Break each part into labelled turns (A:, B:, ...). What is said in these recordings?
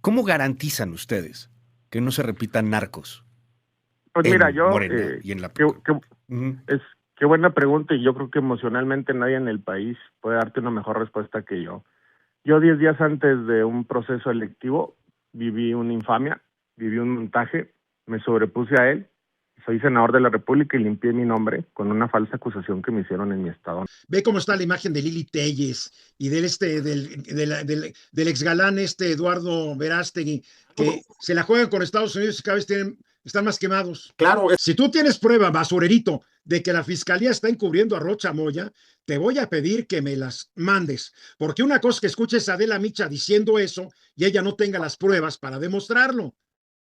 A: ¿Cómo garantizan ustedes que no se repitan narcos
B: Pues
A: en
B: mira, yo,
A: Morena y en la... Ujú.
B: qué buena pregunta, y yo creo que emocionalmente nadie en el país puede darte una mejor respuesta que yo. Yo 10 días antes de un proceso electivo viví una infamia, viví un montaje, me sobrepuse a él, soy senador de la República y limpié mi nombre con una falsa acusación que me hicieron en mi estado.
C: Ve cómo está la imagen de Lili Telles y del ex galán Eduardo Verástegui, que se la juegan con Estados Unidos y cada vez están más quemados.
D: Claro.
C: Si tú tienes prueba, basurerito, de que la fiscalía está encubriendo a Rocha Moya, te voy a pedir que me las mandes, porque una cosa es que escuches a Adela Micha diciendo eso y ella no tenga las pruebas para demostrarlo.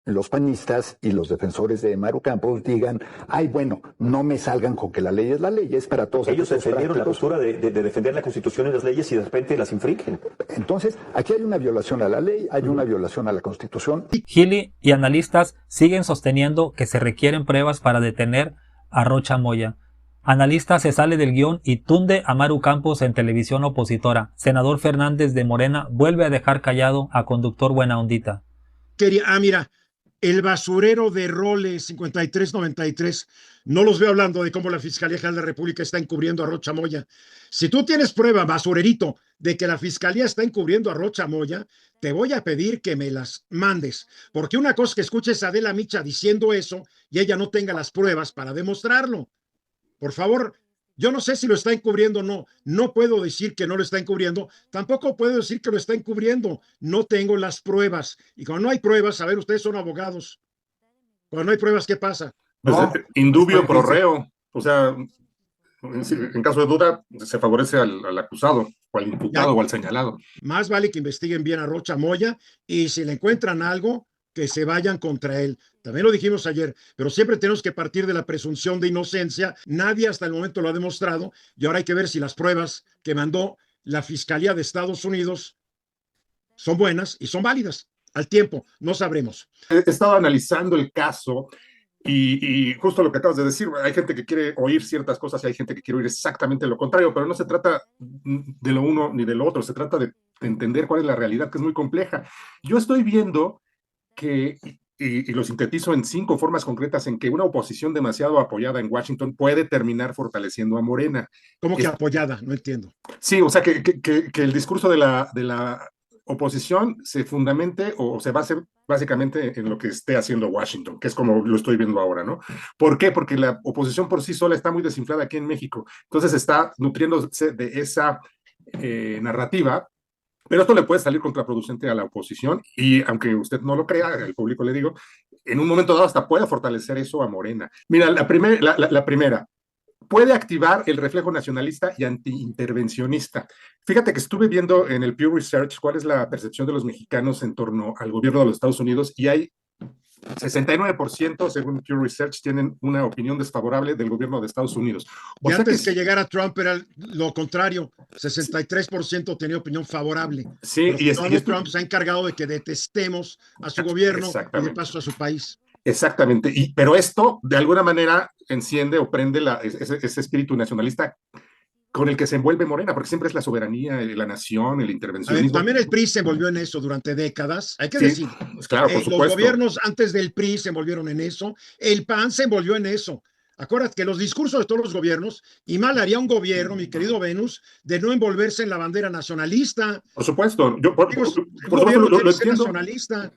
E: Los panistas y los defensores de Maru Campos digan, ay, bueno, no me salgan con que la ley es la ley, es para todos.
F: Ellos defendieron la postura de defender la Constitución y las leyes y de repente las infringen.
E: Entonces, aquí hay una violación a la ley, hay una violación a la Constitución.
G: Gili y analistas siguen sosteniendo que se requieren pruebas para detener a Rocha Moya. Analista se sale del guión y tunde a Maru Campos en televisión opositora. Senador Fernández de Morena vuelve a dejar callado a conductor Buena Ondita.
C: Mira, el basurero de Roles 5393, no los veo hablando de cómo la Fiscalía General de la República está encubriendo a Rocha Moya. Si tú tienes prueba, basurerito, de que la Fiscalía está encubriendo a Rocha Moya, te voy a pedir que me las mandes, porque una cosa es que escuches a Adela Micha diciendo eso y ella no tenga las pruebas para demostrarlo. Por favor, yo no sé si lo está encubriendo o no. No puedo decir que no lo está encubriendo. Tampoco puedo decir que lo está encubriendo. No tengo las pruebas. Y cuando no hay pruebas, a ver, ustedes son abogados. Cuando no hay pruebas, ¿qué pasa?
D: Pues, no, indubio pro reo. O sea, en caso de duda, se favorece al acusado, o al imputado, o al señalado.
C: Más vale que investiguen bien a Rocha Moya y si le encuentran algo, que se vayan contra él. También lo dijimos ayer, pero siempre tenemos que partir de la presunción de inocencia. Nadie hasta el momento lo ha demostrado y ahora hay que ver si las pruebas que mandó la Fiscalía de Estados Unidos son buenas y son válidas. Al tiempo, no sabremos.
D: He estado analizando el caso y justo lo que acabas de decir, hay gente que quiere oír ciertas cosas y hay gente que quiere oír exactamente lo contrario, pero no se trata de lo uno ni de lo otro, se trata de entender cuál es la realidad, que es muy compleja. Yo estoy viendo que, y lo sintetizo en 5 formas concretas en que una oposición demasiado apoyada en Washington puede terminar fortaleciendo a Morena.
C: ¿Cómo que apoyada? No entiendo.
D: Sí, o sea, que el discurso de la oposición se fundamente o se base básicamente en lo que esté haciendo Washington, que es como lo estoy viendo ahora, ¿no? ¿Por qué? Porque la oposición por sí sola está muy desinflada aquí en México, entonces está nutriéndose de esa narrativa. Pero esto le puede salir contraproducente a la oposición y aunque usted no lo crea, al público le digo, en un momento dado hasta puede fortalecer eso a Morena. Mira, la primera, puede activar el reflejo nacionalista y antiintervencionista. Fíjate que estuve viendo en el Pew Research cuál es la percepción de los mexicanos en torno al gobierno de los Estados Unidos y hay 69%, según Pew Research, tienen una opinión desfavorable del gobierno de Estados Unidos.
C: Y antes que llegara Trump era lo contrario, 63% tenía opinión favorable.
D: Sí,
C: y Trump se ha encargado de que detestemos a su gobierno y de paso a su país.
D: Exactamente, pero esto de alguna manera enciende o prende ese espíritu nacionalista con el que se envuelve Morena, porque siempre es la soberanía, la nación, el intervencionismo.
C: También el PRI se envolvió en eso durante décadas, hay que decir.
D: Claro, por supuesto.
C: Los gobiernos antes del PRI se envolvieron en eso, el PAN se envolvió en eso. Acuérdate que los discursos de todos los gobiernos, y mal haría un gobierno, mi querido Venus, de no envolverse en la bandera nacionalista.
D: Por supuesto, yo por
C: supuesto lo entiendo. Nacionalista.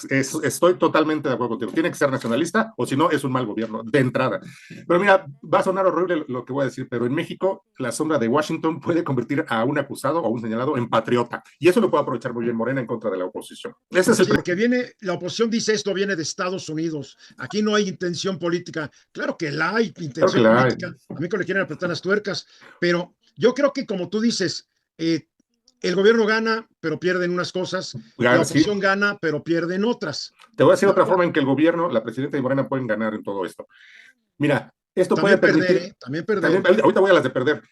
D: Estoy totalmente de acuerdo contigo. Tiene que ser nacionalista, o si no, es un mal gobierno, de entrada. Pero mira, va a sonar horrible lo que voy a decir, pero en México, la sombra de Washington puede convertir a un acusado o a un señalado en patriota. Y eso lo puede aprovechar muy bien Morena en contra de la oposición.
C: Ese es porque la oposición dice esto viene de Estados Unidos. Aquí no hay intención política. Claro que hay intención política, a mí que le quieren apretar las tuercas, pero yo creo que como tú dices, el gobierno gana, pero pierden unas cosas, la oposición gana, pero pierden otras.
D: Te voy a decir otra forma en que el gobierno, la presidenta y Morena pueden ganar en todo esto. Mira, esto
C: también
D: puede permitir...
C: También perder.
D: Ahorita voy a las de perder.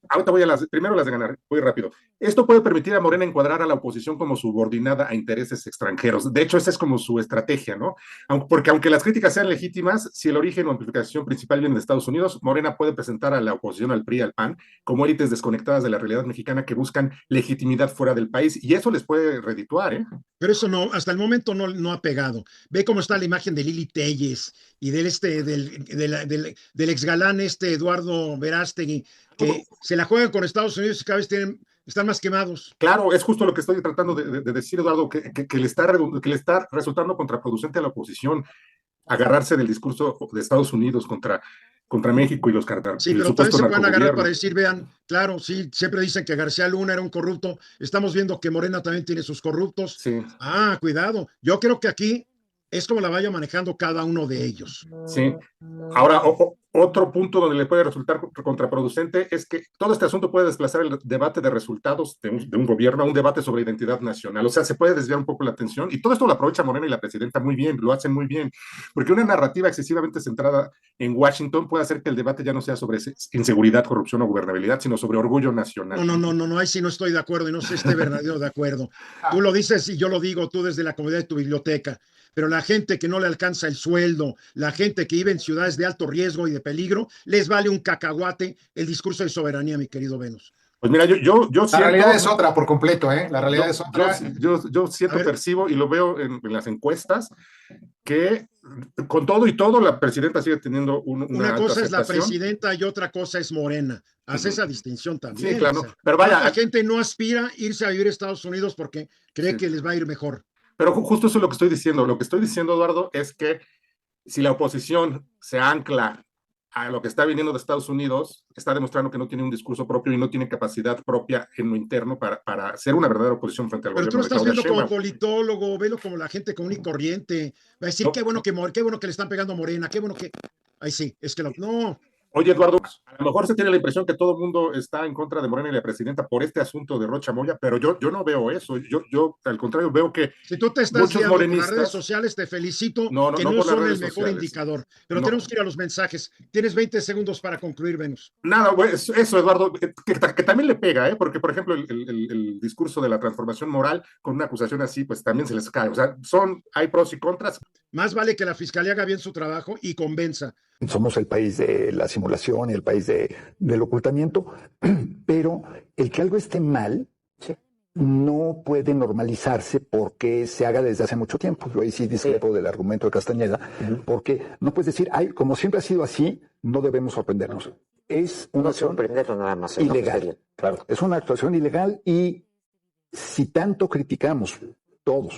D: ahorita primero las de ganar, voy rápido. Esto puede permitir a Morena encuadrar a la oposición como subordinada a intereses extranjeros. De hecho, esa es como su estrategia, ¿no? Porque aunque las críticas sean legítimas, si el origen o amplificación principal viene de Estados Unidos, Morena puede presentar a la oposición al PRI y al PAN como élites desconectadas de la realidad mexicana que buscan legitimidad fuera del país, y eso les puede redituar, ¿eh?
C: Pero eso no, hasta el momento no ha pegado. Ve cómo está la imagen de Lili Telles y del ex galán Eduardo Verástegui, que se la juegan con Estados Unidos y cada vez están más quemados.
D: Claro, es justo lo que estoy tratando de decir, Eduardo, que le está resultando contraproducente a la oposición agarrarse del discurso de Estados Unidos contra México y los
C: Sí, pero también se pueden agarrar para decir, vean, claro, sí, siempre dicen que García Luna era un corrupto, estamos viendo que Morena también tiene sus corruptos.
D: Sí.
C: Cuidado, yo creo que aquí es como la vaya manejando cada uno de ellos.
D: Sí. Ahora, otro punto donde le puede resultar contraproducente es que todo este asunto puede desplazar el debate de resultados de un gobierno a un debate sobre identidad nacional. O sea, se puede desviar un poco la atención, y todo esto lo aprovecha Morena y la presidenta muy bien, lo hacen muy bien, porque una narrativa excesivamente centrada en Washington puede hacer que el debate ya no sea sobre inseguridad, corrupción o gobernabilidad, sino sobre orgullo nacional.
C: No, ahí sí no estoy de acuerdo y no sé si estoy verdadero de acuerdo. Tú lo dices y yo lo digo, tú desde la comodidad de tu biblioteca, pero la gente que no le alcanza el sueldo, la gente que vive en ciudades de alto riesgo y de peligro, les vale un cacahuate el discurso de soberanía, mi querido Venus.
D: Pues mira, yo siento,
H: la realidad es otra por completo, ¿eh? La realidad es otra.
D: Yo siento, percibo y lo veo en las encuestas que con todo y todo la presidenta sigue teniendo una
C: cosa es la presidenta y otra cosa es Morena. Hace esa distinción también.
D: Sí, claro. Pero vaya,
C: la gente no aspira a irse a vivir a Estados Unidos porque cree que les va a ir mejor.
D: Pero justo eso es lo que estoy diciendo. Lo que estoy diciendo, Eduardo, es que si la oposición se ancla a lo que está viniendo de Estados Unidos, está demostrando que no tiene un discurso propio y no tiene capacidad propia en lo interno para ser una verdadera oposición frente al gobierno.
C: Pero tú lo estás viendo como politólogo, velo como la gente común y corriente. Va a decir, qué bueno que le están pegando a Morena, qué bueno que... Ay, sí, es que no...
D: Oye, Eduardo, a lo mejor se tiene la impresión que todo el mundo está en contra de Morena y la presidenta por este asunto de Rocha Moya, pero yo no veo eso. Yo al contrario, veo que
C: si tú te estás guiando por las redes sociales, te felicito, no son el mejor indicador. Pero tenemos que ir a los mensajes. Tienes 20 segundos para concluir, Venus.
D: Nada, eso, Eduardo, que también le pega, porque, por ejemplo, el discurso de la transformación moral con una acusación así, pues también se les cae. O sea, hay pros y contras.
C: Más vale que la fiscalía haga bien su trabajo y convenza.
E: Somos el país de la simulación y el país del ocultamiento, pero el que algo esté mal no puede normalizarse porque se haga desde hace mucho tiempo. Yo ahí sí discrepo del argumento de Castañeda, porque no puedes decir, como siempre ha sido así, no debemos sorprendernos. Es una acción
I: nada más,
E: ilegal. Claro. Es una actuación ilegal, y si tanto criticamos todos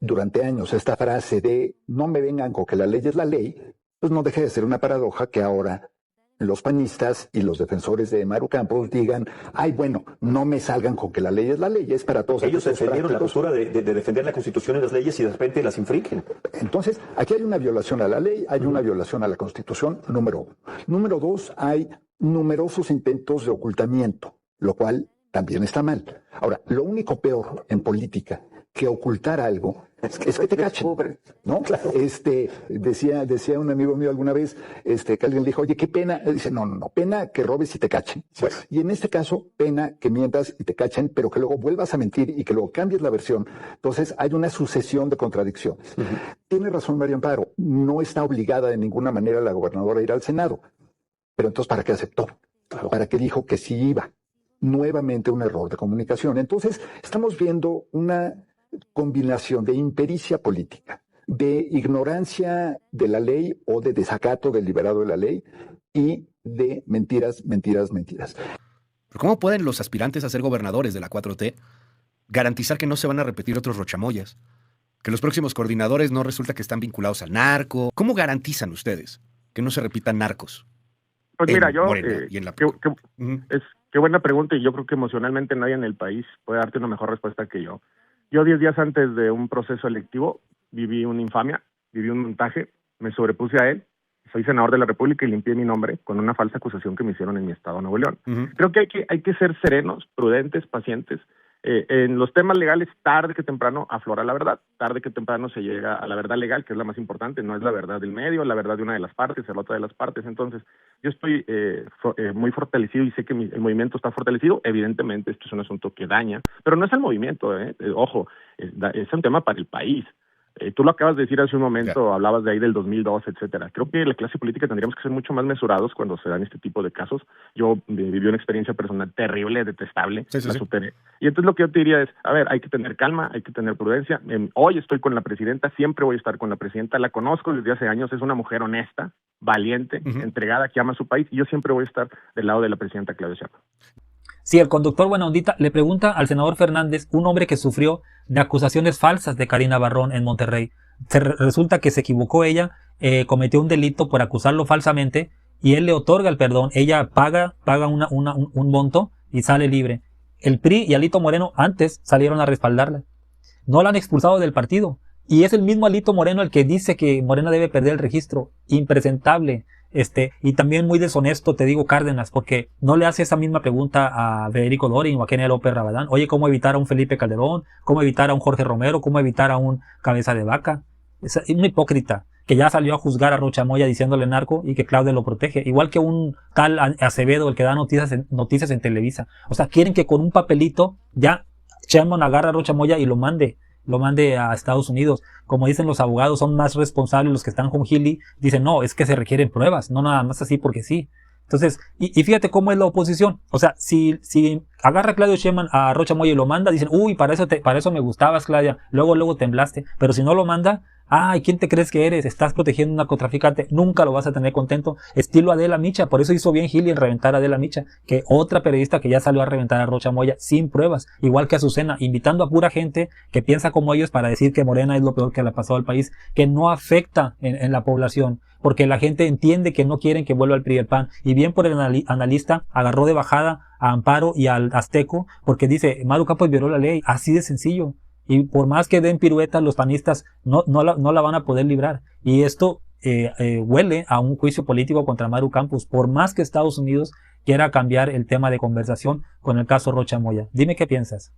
E: durante años esta frase de no me vengan con que la ley es la ley, pues no deja de ser una paradoja que ahora los panistas y los defensores de Maru Campos digan, bueno, no me salgan con que la ley es la ley, es para todos.
F: Ellos defendieron la postura de defender la Constitución y las leyes y de repente las infringen.
E: Entonces, aquí hay una violación a la ley, hay una violación a la Constitución, número uno. Número dos, hay numerosos intentos de ocultamiento, lo cual también está mal. Ahora, lo único peor en política que ocultar algo es que te cachen, ¿no? Claro. Decía un amigo mío alguna vez, que alguien le dijo, oye, qué pena. Dice, no, pena que robes y te cachen. Pues, y en este caso, pena que mientas y te cachen, pero que luego vuelvas a mentir y que luego cambies la versión. Entonces, hay una sucesión de contradicciones. Tiene razón María Amparo, no está obligada de ninguna manera la gobernadora a ir al Senado. Pero entonces, ¿para qué aceptó? Claro. ¿Para qué dijo que sí iba? Nuevamente un error de comunicación. Entonces, estamos viendo una combinación de impericia política, de ignorancia de la ley o de desacato deliberado de la ley y de mentiras.
A: ¿Pero cómo pueden los aspirantes a ser gobernadores de la 4T garantizar que no se van a repetir otros rochamoyas? Que los próximos coordinadores no resulta que están vinculados al narco. ¿Cómo garantizan ustedes que no se repitan narcos?
B: Pues mira, qué buena pregunta, y yo creo que emocionalmente nadie en el país puede darte una mejor respuesta que yo. Yo 10 días antes de un proceso electivo viví una infamia, viví un montaje, me sobrepuse a él, soy senador de la República y limpié mi nombre con una falsa acusación que me hicieron en mi estado, Nuevo León. Creo que hay que ser serenos, prudentes, pacientes. En los temas legales, tarde que temprano aflora la verdad, tarde que temprano se llega a la verdad legal, que es la más importante, no es la verdad del medio, la verdad de una de las partes, la otra de las partes. Entonces, yo estoy muy fortalecido y sé que el movimiento está fortalecido. Evidentemente, esto es un asunto que daña, pero no es el movimiento, ojo, es un tema para el país. Tú lo acabas de decir hace un momento, hablabas de ahí del 2002, etcétera. Creo que la clase política tendríamos que ser mucho más mesurados cuando se dan este tipo de casos. Yo viví una experiencia personal terrible, detestable, la superé. Y entonces lo que yo te diría es, a ver, hay que tener calma, hay que tener prudencia. Hoy estoy con la presidenta, siempre voy a estar con la presidenta, la conozco desde hace años, es una mujer honesta, valiente, entregada, que ama a su país, y yo siempre voy a estar del lado de la presidenta Claudia Sheinbaum.
G: Sí, el conductor Buena Ondita le pregunta al senador Fernández, un hombre que sufrió de acusaciones falsas de Karina Barrón en Monterrey. Resulta que se equivocó ella, cometió un delito por acusarlo falsamente y él le otorga el perdón. Ella paga un monto y sale libre. El PRI y Alito Moreno antes salieron a respaldarla. No la han expulsado del partido. Y es el mismo Alito Moreno el que dice que Morena debe perder el registro. Impresentable. Y también muy deshonesto, te digo, Cárdenas, porque no le hace esa misma pregunta a Federico Dorin o a Kenia López Rabadán. Oye, ¿cómo evitar a un Felipe Calderón? ¿Cómo evitar a un Jorge Romero? ¿Cómo evitar a un Cabeza de Vaca? Es un hipócrita que ya salió a juzgar a Rocha Moya diciéndole narco y que Claudia lo protege. Igual que un tal Acevedo, el que da noticias en Televisa. O sea, quieren que con un papelito ya Sheinbaum agarre a Rocha Moya y lo mande a Estados Unidos. Como dicen los abogados, son más responsables los que están con Gili. Dicen, no, es que se requieren pruebas, no nada más así porque sí. Entonces, y fíjate cómo es la oposición. O sea, si agarra Claudio Sheinbaum a Rocha Moya y lo manda, dicen, uy, para eso me gustabas, Claudia. Luego temblaste. Pero si no lo manda, ay, ¿quién te crees que eres? Estás protegiendo a un narcotraficante. Nunca lo vas a tener contento. Estilo Adela Micha. Por eso hizo bien Gili en reventar a Adela Micha, que otra periodista que ya salió a reventar a Rocha Moya sin pruebas. Igual que Azucena, invitando a pura gente que piensa como ellos para decir que Morena es lo peor que le ha pasado al país, que no afecta en la población. Porque la gente entiende que no quieren que vuelva el PRI y el PAN. Y bien por el analista, agarró de bajada a Amparo y al Azteco, porque dice, Maru Campos violó la ley. Así de sencillo. Y por más que den piruetas, los panistas no la van a poder librar. Y esto huele a un juicio político contra Maru Campos, por más que Estados Unidos quiera cambiar el tema de conversación con el caso Rocha Moya. Dime qué piensas.